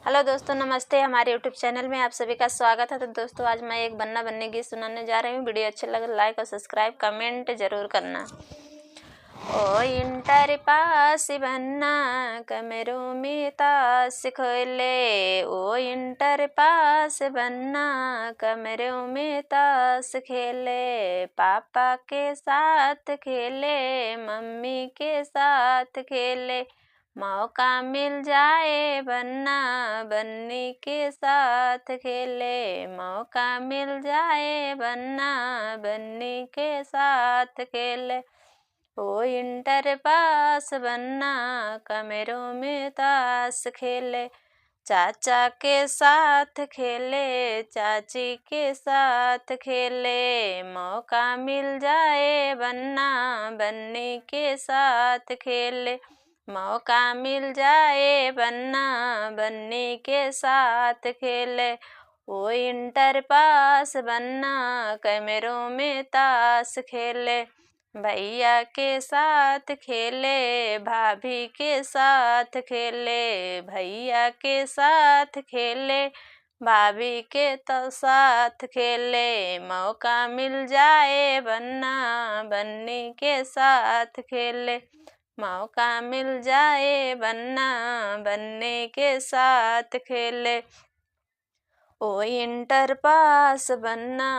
Hello दोस्तों, नमस्ते। हमारे यूट्यूब चैनल में आप सभी का स्वागत है। तो दोस्तों, आज मैं एक बनना बनने गीत सुनाने जा रही हूँ। वीडियो अच्छा लगे लाइक और सब्सक्राइब कमेंट जरूर करना। ओ इंटर पास बनना कमरों में ताश खेले, ओ इंटर पास बनना कमरों में ताश खेले। पापा के साथ खेले, मम्मी के साथ खेले। मौका मिल जाए बनना बन्नी के साथ खेले, मौका मिल जाए बनना बन्नी के साथ खेले। ओ इंटर पास बनना कमरों में ताश खेले। चाचा के साथ खेले, चाची के साथ खेले। मौका मिल जाए बनना बन्नी के साथ खेले, मौका मिल जाए बनना बन्नी के साथ खेले। ओ इंटर पास बनना कमरों में ताश खेले। भैया के साथ खेले, भाभी के साथ खेले। भैया के साथ खेले, भाभी के तो साथ खेले। मौका मिल जाए बनना बन्नी के साथ खेले, मौका मिल जाए बनना बन्नी के साथ खेले। ओ इंटर पास बनना